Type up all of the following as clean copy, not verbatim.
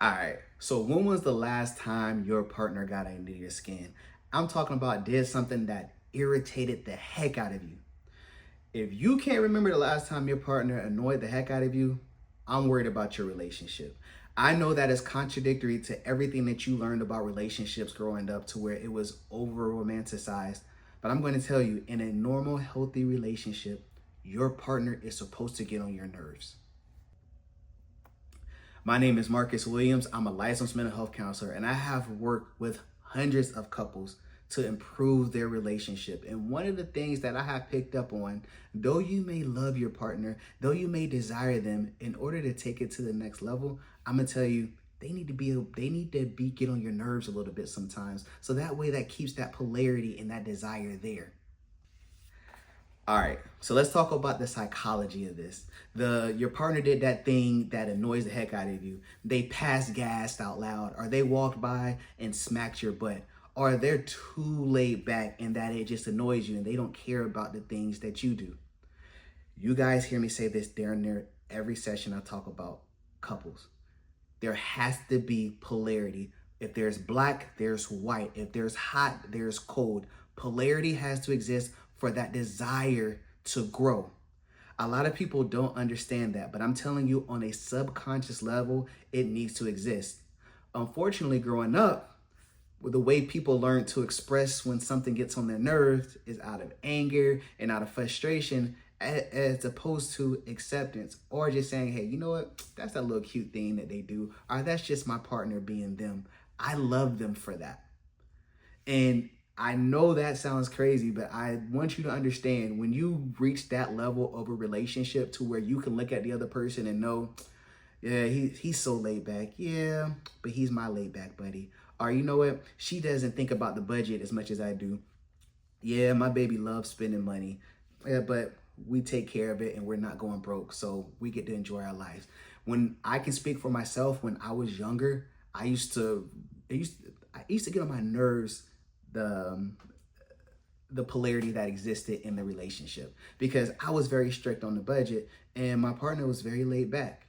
All right. So when was the last time your partner got under your skin? I'm talking about did something that irritated the heck out of you. If you can't remember the last time your partner annoyed the heck out of you, I'm worried about your relationship. I know that is contradictory to everything that you learned about relationships growing up to where it was over romanticized. But I'm going to tell you, in a normal, healthy relationship, your partner is supposed to get on your nerves. My name is Marcus Williams. I'm a licensed mental health counselor, and I have worked with hundreds of couples to improve their relationship. And one of the things that I have picked up on, though you may love your partner, though you may desire them, in order to take it to the next level, I'm gonna tell you, they need to be get on your nerves a little bit sometimes. So that way that keeps that polarity and that desire there. All right, so let's talk about the psychology of this. Your partner did that thing that annoys the heck out of you. They passed gas out loud, or they walked by and smacked your butt, or they're too laid back and that it just annoys you and they don't care about the things that you do. You guys hear me say this during there every session I talk about couples. There has to be polarity. If there's black, there's white. If there's hot, there's cold. Polarity has to exist for that desire to grow. A lot of people don't understand that, but I'm telling you on a subconscious level, it needs to exist. Unfortunately, growing up, the way people learn to express when something gets on their nerves is out of anger and out of frustration, as opposed to acceptance or just saying, hey, you know what? That's a little cute thing that they do, or that's just my partner being them. I love them for that. And I know that sounds crazy, but I want you to understand when you reach that level of a relationship to where you can look at the other person and know, yeah, he's so laid back. Yeah, but he's my laid back buddy. Or you know what? She doesn't think about the budget as much as I do. Yeah, my baby loves spending money. Yeah, but we take care of it and we're not going broke. So we get to enjoy our lives. When I can speak for myself, when I was younger, I used to get on my nerves the the polarity that existed in the relationship because I was very strict on the budget and my partner was very laid back.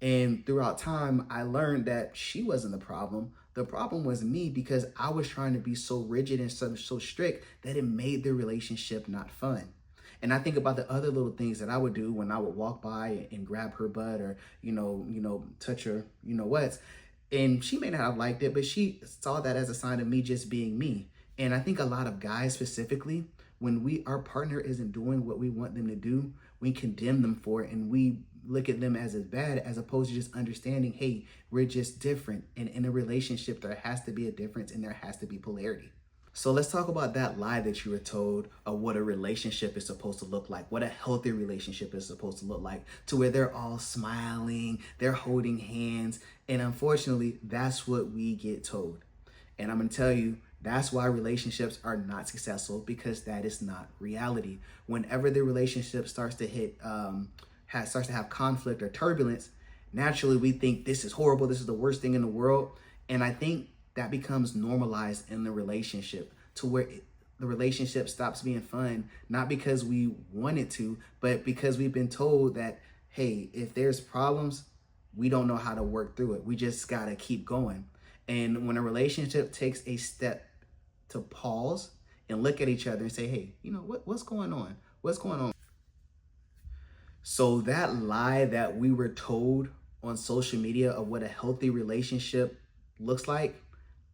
And throughout time, I learned that she wasn't the problem. The problem was me because I was trying to be so rigid and so strict that it made the relationship not fun. And I think about the other little things that I would do when I would walk by and grab her butt or, touch her, what. And she may not have liked it, but she saw that as a sign of me just being me. And I think a lot of guys specifically, when our partner isn't doing what we want them to do, we condemn them for it and we look at them as bad as opposed to just understanding, hey, we're just different. And in a relationship, there has to be a difference and there has to be polarity. So let's talk about that lie that you were told of what a relationship is supposed to look like, what a healthy relationship is supposed to look like, to where they're all smiling, they're holding hands. And unfortunately, that's what we get told. And I'm gonna tell you, that's why relationships are not successful because that is not reality. Whenever the relationship starts to starts to have conflict or turbulence, naturally we think this is horrible, this is the worst thing in the world. And I think that becomes normalized in the relationship to where the relationship stops being fun, not because we want it to, but because we've been told that, hey, if there's problems, we don't know how to work through it. We just gotta keep going. And when a relationship takes a step to pause and look at each other and say, hey, what's going on? What's going on? So that lie that we were told on social media of what a healthy relationship looks like,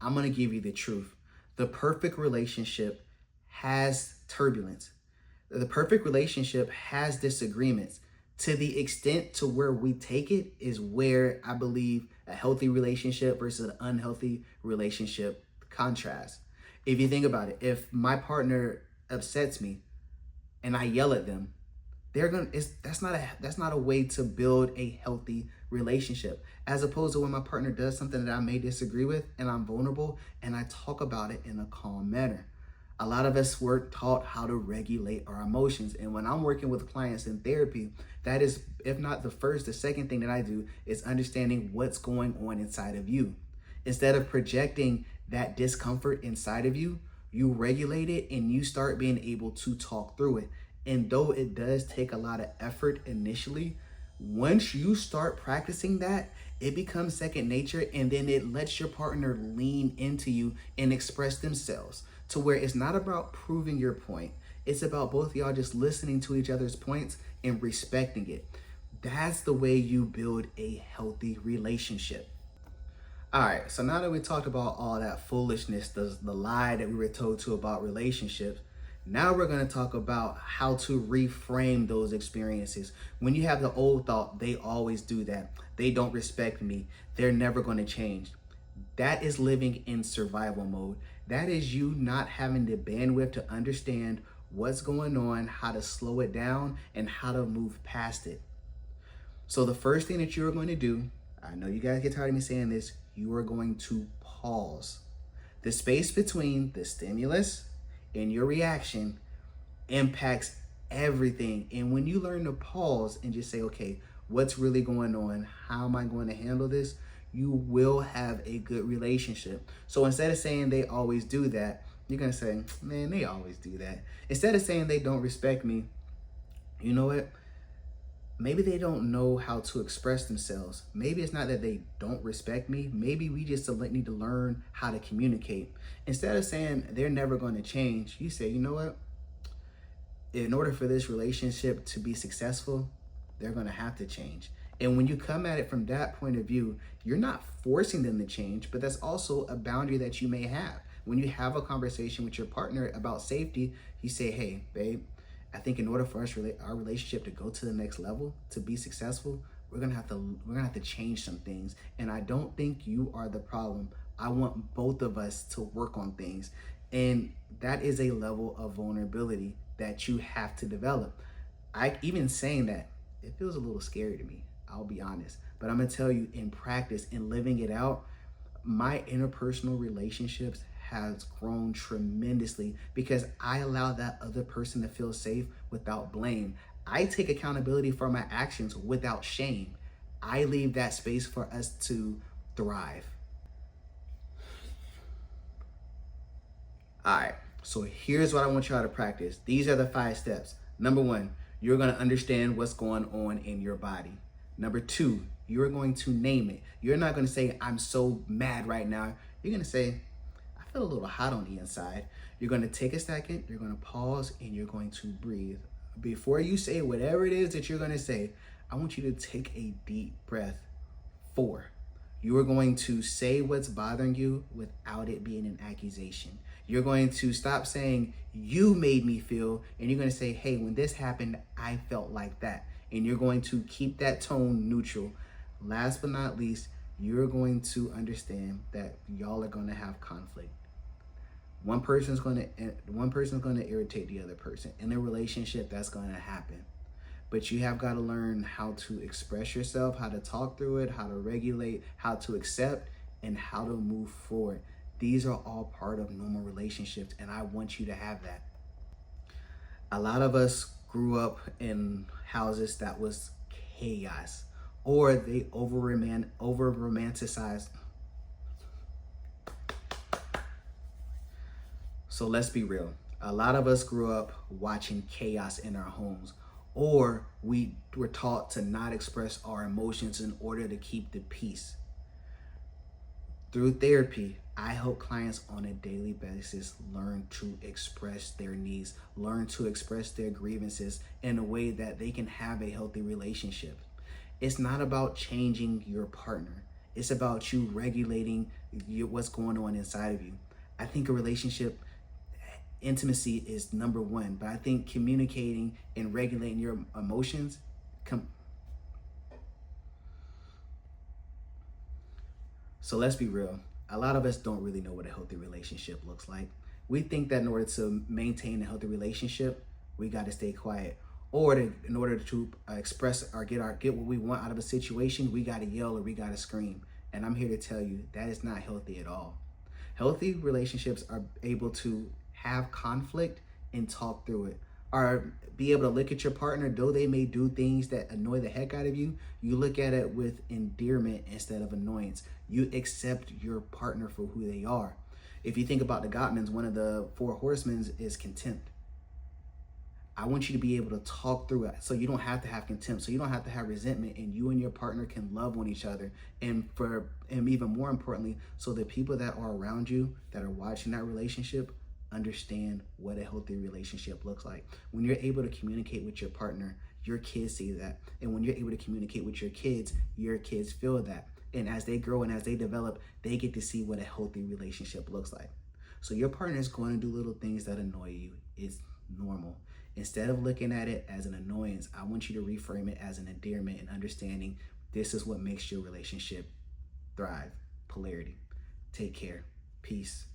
I'm going to give you the truth. The perfect relationship has turbulence. The perfect relationship has disagreements. To the extent to where we take it is where I believe a healthy relationship versus an unhealthy relationship contrast. If you think about it, if my partner upsets me and I yell at them, that's not a way to build a healthy relationship. As opposed to when my partner does something that I may disagree with and I'm vulnerable and I talk about it in a calm manner. A lot of us were taught how to regulate our emotions. And when I'm working with clients in therapy, that is, if not the first, the second thing that I do is understanding what's going on inside of you. Instead of projecting that discomfort inside of you, you regulate it and you start being able to talk through it. And though it does take a lot of effort initially, Once you start practicing that, it becomes second nature, and then it lets your partner lean into you and express themselves to where it's not about proving your point. It's about both of y'all just listening to each other's points and respecting it. That's the way you build a healthy relationship. All right, so now that we talked about all that foolishness, the lie that we were told to about relationships, now we're going to talk about how to reframe those experiences. When you have the old thought, they always do that. They don't respect me. They're never going to change. That is living in survival mode. That is you not having the bandwidth to understand what's going on, how to slow it down, and how to move past it. So the first thing that you're going to do, I know you guys get tired of me saying this, you are going to pause. The space between the stimulus and your reaction impacts everything. And when you learn to pause and just say, okay, what's really going on? How am I going to handle this? You will have a good relationship. So instead of saying they always do that, you're going to say, man, they always do that. Instead of saying they don't respect me, you know what? Maybe they don't know how to express themselves. Maybe it's not that they don't respect me. Maybe we just need to learn how to communicate. Instead of saying they're never going to change, you say, you know what? In order for this relationship to be successful, they're going to have to change. And when you come at it from that point of view, you're not forcing them to change, but that's also a boundary that you may have. When you have a conversation with your partner about safety, you say, hey, babe, I think in order for our relationship to go to the next level, to be successful, we're gonna have to change some things. And I don't think you are the problem. I want both of us to work on things. And that is a level of vulnerability that you have to develop. I even saying that, it feels a little scary to me. I'll be honest. But I'm gonna tell you, in practice, in living it out, my interpersonal relationships has grown tremendously because I allow that other person to feel safe without blame. I take accountability for my actions without shame. I leave that space for us to thrive. All right, so here's what I want y'all to practice. These are the 5 steps. Number 1, you're gonna understand what's going on in your body. Number 2, you're going to name it. You're not gonna say, I'm so mad right now. You're gonna say, I feel a little hot on the inside. You're gonna take a second, you're gonna pause, and you're going to breathe. Before you say whatever it is that you're gonna say, I want you to take a deep breath. 4, you are going to say what's bothering you without it being an accusation. You're going to stop saying, you made me feel, and you're going to say, hey, when this happened, I felt like that. And you're going to keep that tone neutral. Last but not least, you're going to understand that y'all are going to have conflict. One person's going to irritate the other person. In a relationship, that's going to happen. But you have got to learn how to express yourself, how to talk through it, how to regulate, how to accept, and how to move forward. These are all part of normal relationships, and I want you to have that. A lot of us grew up in houses that was chaos, or they over romanticized. So let's be real. A lot of us grew up watching chaos in our homes, or we were taught to not express our emotions in order to keep the peace. Through therapy, I help clients on a daily basis learn to express their needs, learn to express their grievances in a way that they can have a healthy relationship. It's not about changing your partner. It's about you regulating what's going on inside of you. I think a relationship, intimacy is number 1, but I think communicating and regulating your emotions So let's be real. A lot of us don't really know what a healthy relationship looks like. We think that in order to maintain a healthy relationship, we got to stay quiet. Or in order to express or get what we want out of a situation, we got to yell or we got to scream. And I'm here to tell you that is not healthy at all. Healthy relationships are able to have conflict and talk through it, or be able to look at your partner, though they may do things that annoy the heck out of you, you look at it with endearment instead of annoyance. You accept your partner for who they are. If you think about the Gottmans, one of the 4 horsemen is contempt. I want you to be able to talk through it so you don't have to have contempt, so you don't have to have resentment, and you and your partner can love on each other. And even more importantly, so the people that are around you that are watching that relationship understand what a healthy relationship looks like. When you're able to communicate with your partner, your kids see that. And when you're able to communicate with your kids feel that. And as they grow and as they develop, they get to see what a healthy relationship looks like. So your partner is going to do little things that annoy you. It's normal. Instead of looking at it as an annoyance, I want you to reframe it as an endearment and understanding this is what makes your relationship thrive. Polarity. Take care. Peace.